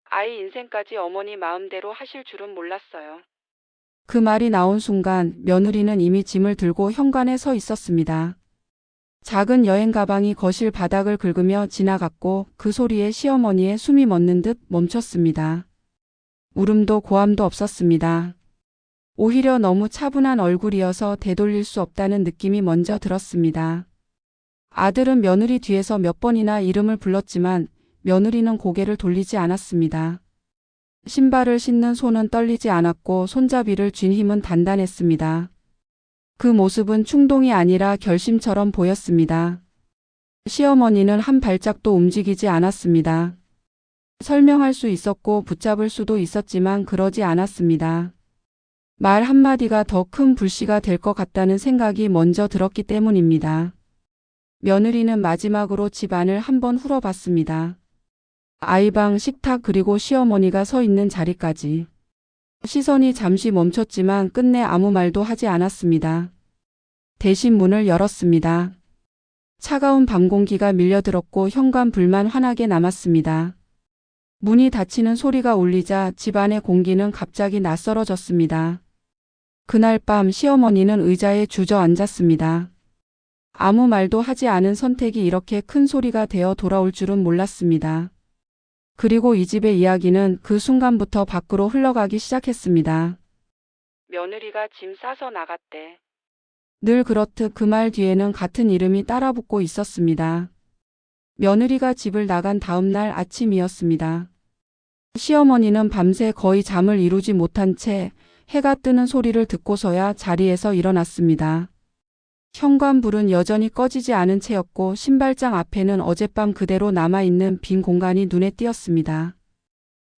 아이 인생까지 어머니 마음대로 하실 줄은 몰랐어요. 그 말이 나온 순간 며느리는 이미 짐을 들고 현관에 서 있었습니다. 작은 여행 가방이 거실 바닥을 긁으며 지나갔고 그 소리에 시어머니의 숨이 멎는 듯 멈췄습니다. 울음도 고함도 없었습니다. 오히려 너무 차분한 얼굴이어서 되돌릴 수 없다는 느낌이 먼저 들었습니다. 아들은 며느리 뒤에서 몇 번이나 이름을 불렀지만 며느리는 고개를 돌리지 않았습니다. 신발을 신는 손은 떨리지 않았고 손잡이를 쥔 힘은 단단했습니다. 그 모습은 충동이 아니라 결심처럼 보였습니다. 시어머니는 한 발짝도 움직이지 않았습니다. 설명할 수 있었고 붙잡을 수도 있었지만 그러지 않았습니다. 말 한마디가 더 큰 불씨가 될 것 같다는 생각이 먼저 들었기 때문입니다. 며느리는 마지막으로 집 안을 한번 훑어봤습니다. 아이방, 식탁 그리고 시어머니가 서 있는 자리까지. 시선이 잠시 멈췄지만 끝내 아무 말도 하지 않았습니다. 대신 문을 열었습니다. 차가운 밤 공기가 밀려들었고 현관 불만 환하게 남았습니다. 문이 닫히는 소리가 울리자 집 안의 공기는 갑자기 낯설어졌습니다. 그날 밤 시어머니는 의자에 주저앉았습니다. 아무 말도 하지 않은 선택이 이렇게 큰 소리가 되어 돌아올 줄은 몰랐습니다. 그리고 이 집의 이야기는 그 순간부터 밖으로 흘러가기 시작했습니다. 며느리가 짐 싸서 나갔대. 늘 그렇듯 그 말 뒤에는 같은 이름이 따라붙고 있었습니다. 며느리가 집을 나간 다음 날 아침이었습니다. 시어머니는 밤새 거의 잠을 이루지 못한 채 해가 뜨는 소리를 듣고서야 자리에서 일어났습니다. 현관불은 여전히 꺼지지 않은 채였고 신발장 앞에는 어젯밤 그대로 남아있는 빈 공간이 눈에 띄었습니다.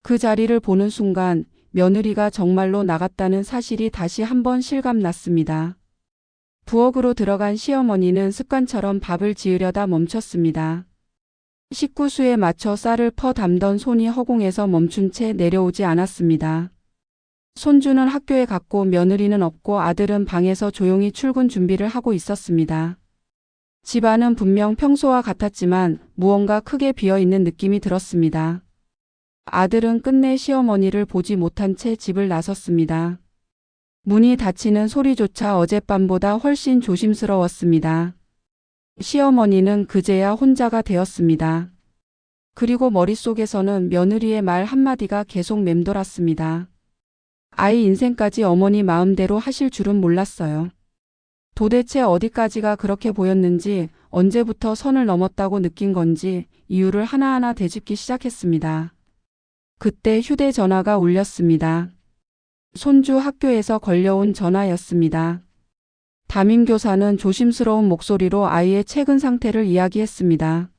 그 자리를 보는 순간 며느리가 정말로 나갔다는 사실이 다시 한번 실감났습니다. 부엌으로 들어간 시어머니는 습관처럼 밥을 지으려다 멈췄습니다. 식구수에 맞춰 쌀을 퍼 담던 손이 허공에서 멈춘 채 내려오지 않았습니다. 손주는 학교에 갔고 며느리는 없고 아들은 방에서 조용히 출근 준비를 하고 있었습니다. 집안은 분명 평소와 같았지만 무언가 크게 비어있는 느낌이 들었습니다. 아들은 끝내 시어머니를 보지 못한 채 집을 나섰습니다. 문이 닫히는 소리조차 어젯밤보다 훨씬 조심스러웠습니다. 시어머니는 그제야 혼자가 되었습니다. 그리고 머릿속에서는 며느리의 말 한마디가 계속 맴돌았습니다. 아이 인생까지 어머니 마음대로 하실 줄은 몰랐어요. 도대체 어디까지가 그렇게 보였는지, 언제부터 선을 넘었다고 느낀 건지 이유를 하나하나 되짚기 시작했습니다. 그때 휴대전화가 울렸습니다. 손주 학교에서 걸려온 전화였습니다. 담임교사는 조심스러운 목소리로 아이의 최근 상태를 이야기했습니다.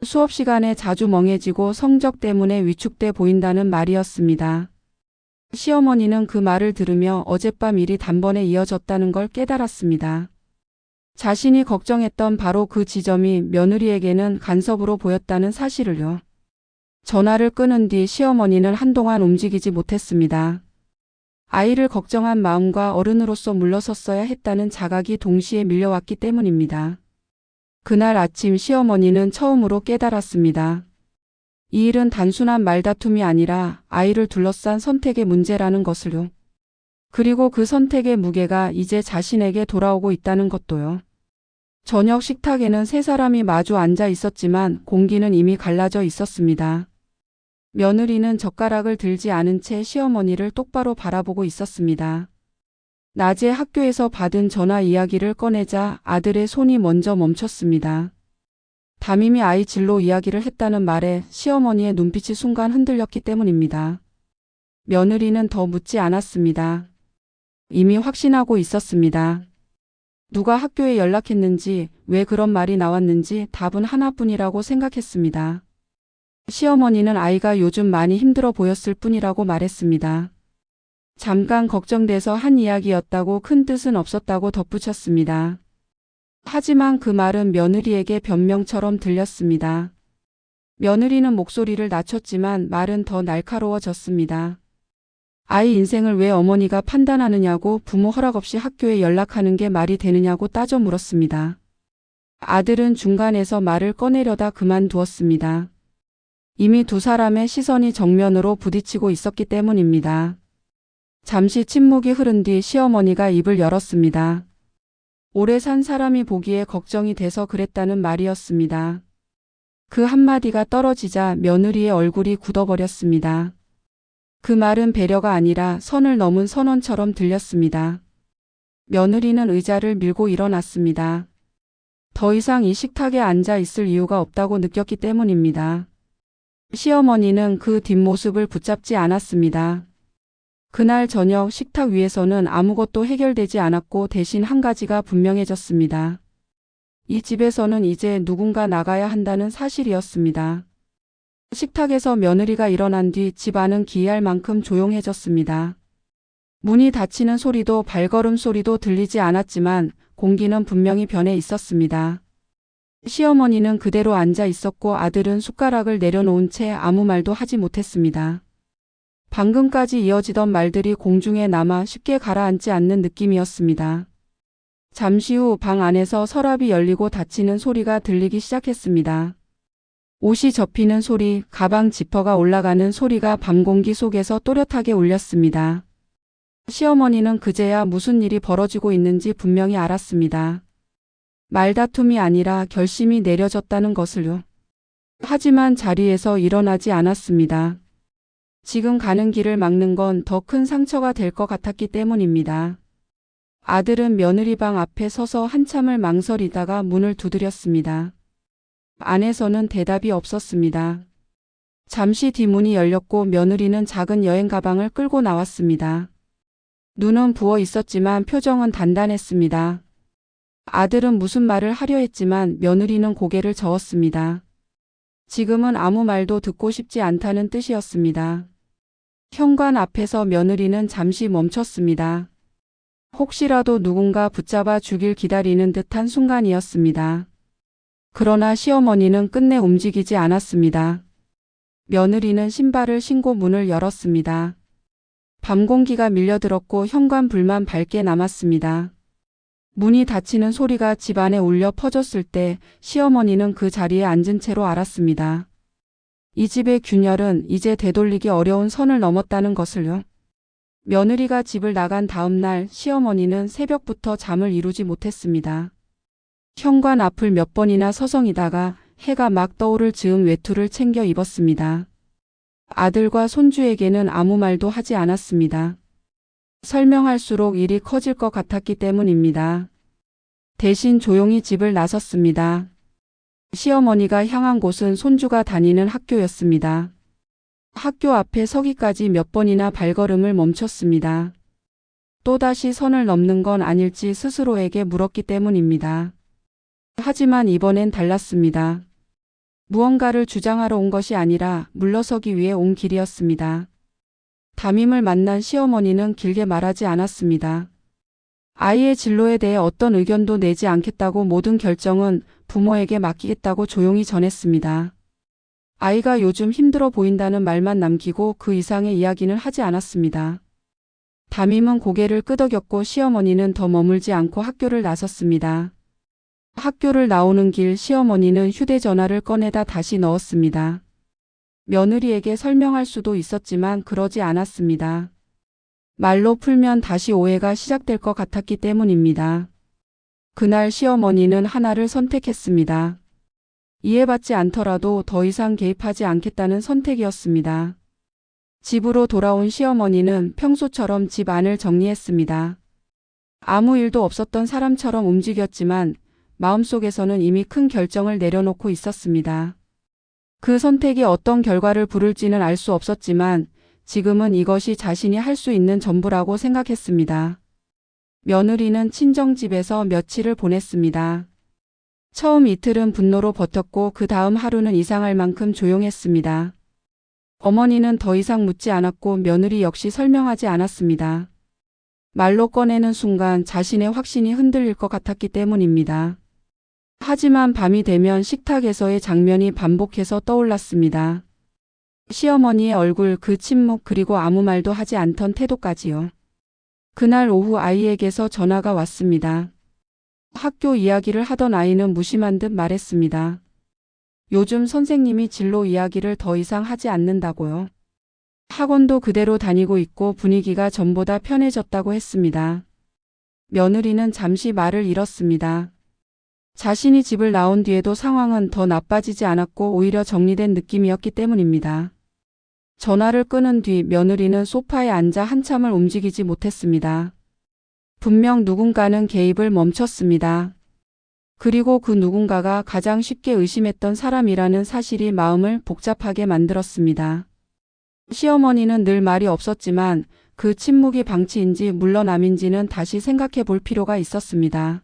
수업 시간에 자주 멍해지고 성적 때문에 위축돼 보인다는 말이었습니다. 시어머니는 그 말을 들으며 어젯밤 일이 단번에 이어졌다는 걸 깨달았습니다. 자신이 걱정했던 바로 그 지점이 며느리에게는 간섭으로 보였다는 사실을요. 전화를 끊은 뒤 시어머니는 한동안 움직이지 못했습니다. 아이를 걱정한 마음과 어른으로서 물러섰어야 했다는 자각이 동시에 밀려왔기 때문입니다. 그날 아침 시어머니는 처음으로 깨달았습니다. 이 일은 단순한 말다툼이 아니라 아이를 둘러싼 선택의 문제라는 것을요. 그리고 그 선택의 무게가 이제 자신에게 돌아오고 있다는 것도요. 저녁 식탁에는 세 사람이 마주 앉아 있었지만 공기는 이미 갈라져 있었습니다. 며느리는 젓가락을 들지 않은 채 시어머니를 똑바로 바라보고 있었습니다. 낮에 학교에서 받은 전화 이야기를 꺼내자 아들의 손이 먼저 멈췄습니다. 담임이 아이 진로 이야기를 했다는 말에 시어머니의 눈빛이 순간 흔들렸기 때문입니다. 며느리는 더 묻지 않았습니다. 이미 확신하고 있었습니다. 누가 학교에 연락했는지, 왜 그런 말이 나왔는지 답은 하나뿐이라고 생각했습니다. 시어머니는 아이가 요즘 많이 힘들어 보였을 뿐이라고 말했습니다. 잠깐 걱정돼서 한 이야기였다고 큰 뜻은 없었다고 덧붙였습니다. 하지만 그 말은 며느리에게 변명처럼 들렸습니다. 며느리는 목소리를 낮췄지만 말은 더 날카로워졌습니다. 아이 인생을 왜 어머니가 판단하느냐고, 부모 허락 없이 학교에 연락하는 게 말이 되느냐고 따져 물었습니다. 아들은 중간에서 말을 꺼내려다 그만두었습니다. 이미 두 사람의 시선이 정면으로 부딪히고 있었기 때문입니다. 잠시 침묵이 흐른 뒤 시어머니가 입을 열었습니다. 오래 산 사람이 보기에 걱정이 돼서 그랬다는 말이었습니다. 그 한마디가 떨어지자 며느리의 얼굴이 굳어버렸습니다. 그 말은 배려가 아니라 선을 넘은 선언처럼 들렸습니다. 며느리는 의자를 밀고 일어났습니다. 더 이상 이 식탁에 앉아 있을 이유가 없다고 느꼈기 때문입니다. 시어머니는 그 뒷모습을 붙잡지 않았습니다. 그날 저녁 식탁 위에서는 아무것도 해결되지 않았고 대신 한 가지가 분명해졌습니다. 이 집에서는 이제 누군가 나가야 한다는 사실이었습니다. 식탁에서 며느리가 일어난 뒤 집 안은 기이할 만큼 조용해졌습니다. 문이 닫히는 소리도 발걸음 소리도 들리지 않았지만 공기는 분명히 변해 있었습니다. 시어머니는 그대로 앉아 있었고 아들은 숟가락을 내려놓은 채 아무 말도 하지 못했습니다. 방금까지 이어지던 말들이 공중에 남아 쉽게 가라앉지 않는 느낌이었습니다. 잠시 후 방 안에서 서랍이 열리고 닫히는 소리가 들리기 시작했습니다. 옷이 접히는 소리, 가방 지퍼가 올라가는 소리가 밤 공기 속에서 또렷하게 울렸습니다. 시어머니는 그제야 무슨 일이 벌어지고 있는지 분명히 알았습니다. 말다툼이 아니라 결심이 내려졌다는 것을요. 하지만 자리에서 일어나지 않았습니다. 지금 가는 길을 막는 건 더 큰 상처가 될 것 같았기 때문입니다. 아들은 며느리 방 앞에 서서 한참을 망설이다가 문을 두드렸습니다. 안에서는 대답이 없었습니다. 잠시 뒤 문이 열렸고 며느리는 작은 여행 가방을 끌고 나왔습니다. 눈은 부어 있었지만 표정은 단단했습니다. 아들은 무슨 말을 하려 했지만 며느리는 고개를 저었습니다. 지금은 아무 말도 듣고 싶지 않다는 뜻이었습니다. 현관 앞에서 며느리는 잠시 멈췄습니다. 혹시라도 누군가 붙잡아 주길 기다리는 듯한 순간이었습니다. 그러나 시어머니는 끝내 움직이지 않았습니다. 며느리는 신발을 신고 문을 열었습니다. 밤 공기가 밀려들었고 현관 불만 밝게 남았습니다. 문이 닫히는 소리가 집 안에 울려 퍼졌을 때 시어머니는 그 자리에 앉은 채로 알았습니다. 이 집의 균열은 이제 되돌리기 어려운 선을 넘었다는 것을요. 며느리가 집을 나간 다음 날 시어머니는 새벽부터 잠을 이루지 못했습니다. 현관 앞을 몇 번이나 서성이다가 해가 막 떠오를 즈음 외투를 챙겨 입었습니다. 아들과 손주에게는 아무 말도 하지 않았습니다. 설명할수록 일이 커질 것 같았기 때문입니다. 대신 조용히 집을 나섰습니다. 시어머니가 향한 곳은 손주가 다니는 학교였습니다. 학교 앞에 서기까지 몇 번이나 발걸음을 멈췄습니다. 또다시 선을 넘는 건 아닐지 스스로에게 물었기 때문입니다. 하지만 이번엔 달랐습니다. 무언가를 주장하러 온 것이 아니라 물러서기 위해 온 길이었습니다. 담임을 만난 시어머니는 길게 말하지 않았습니다. 아이의 진로에 대해 어떤 의견도 내지 않겠다고 모든 결정은 부모에게 맡기겠다고 조용히 전했습니다. 아이가 요즘 힘들어 보인다는 말만 남기고 그 이상의 이야기는 하지 않았습니다. 담임은 고개를 끄덕였고 시어머니는 더 머물지 않고 학교를 나섰습니다. 학교를 나오는 길 시어머니는 휴대전화를 꺼내다 다시 넣었습니다. 며느리에게 설명할 수도 있었지만 그러지 않았습니다. 말로 풀면 다시 오해가 시작될 것 같았기 때문입니다. 그날 시어머니는 하나를 선택했습니다. 이해받지 않더라도 더 이상 개입하지 않겠다는 선택이었습니다. 집으로 돌아온 시어머니는 평소처럼 집 안을 정리했습니다. 아무 일도 없었던 사람처럼 움직였지만 마음속에서는 이미 큰 결정을 내려놓고 있었습니다. 그 선택이 어떤 결과를 부를지는 알 수 없었지만 지금은 이것이 자신이 할 수 있는 전부라고 생각했습니다. 며느리는 친정집에서 며칠을 보냈습니다. 처음 이틀은 분노로 버텼고 그 다음 하루는 이상할 만큼 조용했습니다. 어머니는 더 이상 묻지 않았고 며느리 역시 설명하지 않았습니다. 말로 꺼내는 순간 자신의 확신이 흔들릴 것 같았기 때문입니다. 하지만 밤이 되면 식탁에서의 장면이 반복해서 떠올랐습니다. 시어머니의 얼굴, 그 침묵, 그리고 아무 말도 하지 않던 태도까지요. 그날 오후 아이에게서 전화가 왔습니다. 학교 이야기를 하던 아이는 무심한 듯 말했습니다. 요즘 선생님이 진로 이야기를 더 이상 하지 않는다고요. 학원도 그대로 다니고 있고 분위기가 전보다 편해졌다고 했습니다. 며느리는 잠시 말을 잃었습니다. 자신이 집을 나온 뒤에도 상황은 더 나빠지지 않았고 오히려 정리된 느낌이었기 때문입니다. 전화를 끊은 뒤 며느리는 소파에 앉아 한참을 움직이지 못했습니다. 분명 누군가는 개입을 멈췄습니다. 그리고 그 누군가가 가장 쉽게 의심했던 사람이라는 사실이 마음을 복잡하게 만들었습니다. 시어머니는 늘 말이 없었지만 그 침묵이 방치인지 물러남인지는 다시 생각해 볼 필요가 있었습니다.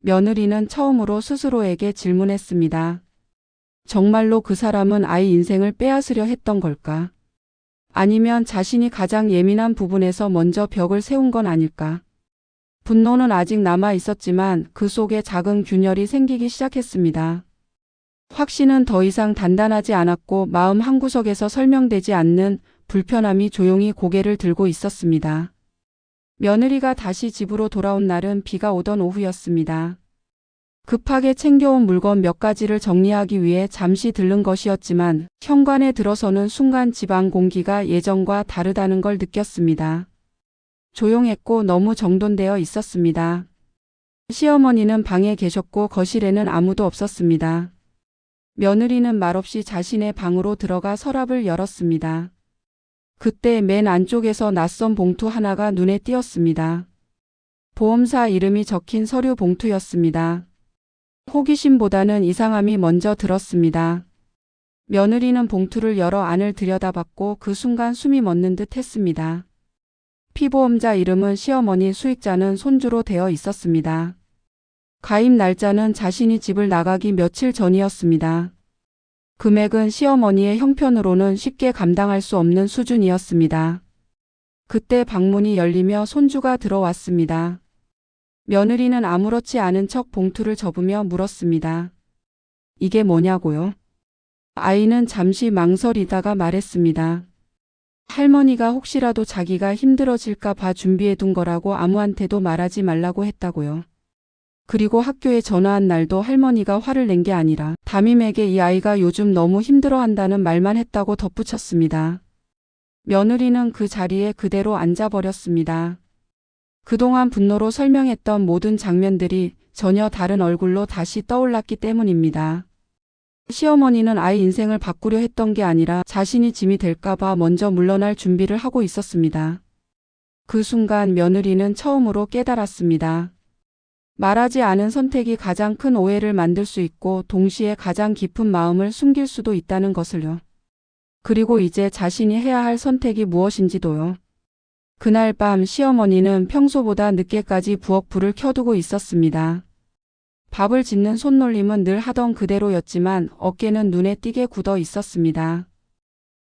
며느리는 처음으로 스스로에게 질문했습니다. 정말로 그 사람은 아이 인생을 빼앗으려 했던 걸까? 아니면 자신이 가장 예민한 부분에서 먼저 벽을 세운 건 아닐까? 분노는 아직 남아 있었지만 그 속에 작은 균열이 생기기 시작했습니다. 확신은 더 이상 단단하지 않았고 마음 한구석에서 설명되지 않는 불편함이 조용히 고개를 들고 있었습니다. 며느리가 다시 집으로 돌아온 날은 비가 오던 오후였습니다. 급하게 챙겨온 물건 몇 가지를 정리하기 위해 잠시 들른 것이었지만 현관에 들어서는 순간 집안 공기가 예전과 다르다는 걸 느꼈습니다. 조용했고 너무 정돈되어 있었습니다. 시어머니는 방에 계셨고 거실에는 아무도 없었습니다. 며느리는 말없이 자신의 방으로 들어가 서랍을 열었습니다. 그때 맨 안쪽에서 낯선 봉투 하나가 눈에 띄었습니다. 보험사 이름이 적힌 서류 봉투였습니다. 호기심보다는 이상함이 먼저 들었습니다. 며느리는 봉투를 열어 안을 들여다봤고 그 순간 숨이 멎는 듯 했습니다. 피보험자 이름은 시어머니, 수익자는 손주로 되어 있었습니다. 가입 날짜는 자신이 집을 나가기 며칠 전이었습니다. 금액은 시어머니의 형편으로는 쉽게 감당할 수 없는 수준이었습니다. 그때 방문이 열리며 손주가 들어왔습니다. 며느리는 아무렇지 않은 척 봉투를 접으며 물었습니다. 이게 뭐냐고요? 아이는 잠시 망설이다가 말했습니다. 할머니가 혹시라도 자기가 힘들어질까 봐 준비해둔 거라고 아무한테도 말하지 말라고 했다고요. 그리고 학교에 전화한 날도 할머니가 화를 낸 게 아니라 담임에게 이 아이가 요즘 너무 힘들어한다는 말만 했다고 덧붙였습니다. 며느리는 그 자리에 그대로 앉아버렸습니다. 그동안 분노로 설명했던 모든 장면들이 전혀 다른 얼굴로 다시 떠올랐기 때문입니다. 시어머니는 아이 인생을 바꾸려 했던 게 아니라 자신이 짐이 될까봐 먼저 물러날 준비를 하고 있었습니다. 그 순간 며느리는 처음으로 깨달았습니다. 말하지 않은 선택이 가장 큰 오해를 만들 수 있고 동시에 가장 깊은 마음을 숨길 수도 있다는 것을요. 그리고 이제 자신이 해야 할 선택이 무엇인지도요. 그날 밤 시어머니는 평소보다 늦게까지 부엌 불을 켜두고 있었습니다. 밥을 짓는 손놀림은 늘 하던 그대로였지만 어깨는 눈에 띄게 굳어 있었습니다.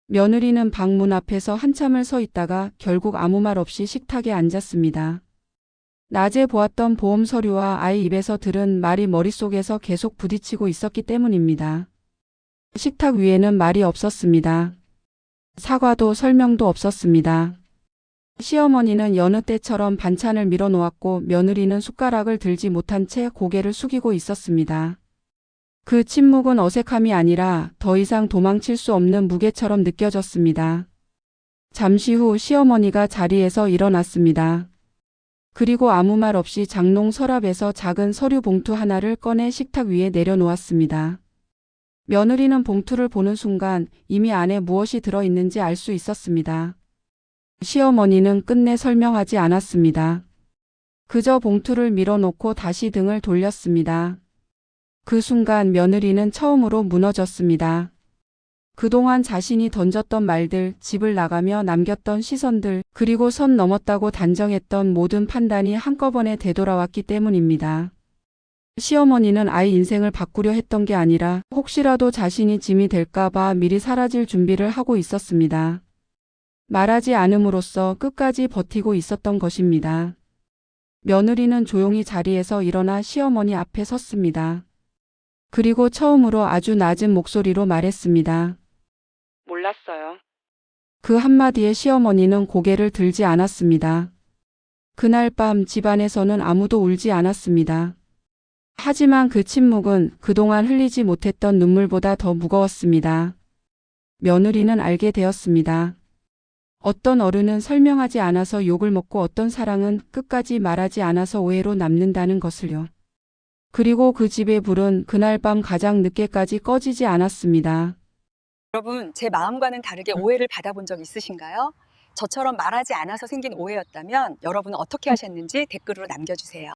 며느리는 방문 앞에서 한참을 서 있다가 결국 아무 말 없이 식탁에 앉았습니다. 낮에 보았던 보험 서류와 아이 입에서 들은 말이 머릿속에서 계속 부딪히고 있었기 때문입니다. 식탁 위에는 말이 없었습니다. 사과도 설명도 없었습니다. 시어머니는 여느 때처럼 반찬을 밀어놓았고 며느리는 숟가락을 들지 못한 채 고개를 숙이고 있었습니다. 그 침묵은 어색함이 아니라 더 이상 도망칠 수 없는 무게처럼 느껴졌습니다. 잠시 후 시어머니가 자리에서 일어났습니다. 그리고 아무 말 없이 장롱 서랍에서 작은 서류 봉투 하나를 꺼내 식탁 위에 내려놓았습니다. 며느리는 봉투를 보는 순간 이미 안에 무엇이 들어있는지 알 수 있었습니다. 시어머니는 끝내 설명하지 않았습니다. 그저 봉투를 밀어놓고 다시 등을 돌렸습니다. 그 순간 며느리는 처음으로 무너졌습니다. 그동안 자신이 던졌던 말들, 집을 나가며 남겼던 시선들, 그리고 선 넘었다고 단정했던 모든 판단이 한꺼번에 되돌아왔기 때문입니다. 시어머니는 아이 인생을 바꾸려 했던 게 아니라 혹시라도 자신이 짐이 될까봐 미리 사라질 준비를 하고 있었습니다. 말하지 않음으로써 끝까지 버티고 있었던 것입니다. 며느리는 조용히 자리에서 일어나 시어머니 앞에 섰습니다. 그리고 처음으로 아주 낮은 목소리로 말했습니다. 몰랐어요. 그 한마디에 시어머니는 고개를 들지 않았습니다. 그날 밤 집안에서는 아무도 울지 않았습니다. 하지만 그 침묵은 그동안 흘리지 못했던 눈물보다 더 무거웠습니다. 며느리는 알게 되었습니다. 어떤 어른은 설명하지 않아서 욕을 먹고 어떤 사랑은 끝까지 말하지 않아서 오해로 남는다는 것을요. 그리고 그 집의 불은 그날 밤 가장 늦게까지 꺼지지 않았습니다. 여러분, 제 마음과는 다르게 오해를 받아본 적 있으신가요? 저처럼 말하지 않아서 생긴 오해였다면 여러분은 어떻게 하셨는지 댓글로 남겨주세요.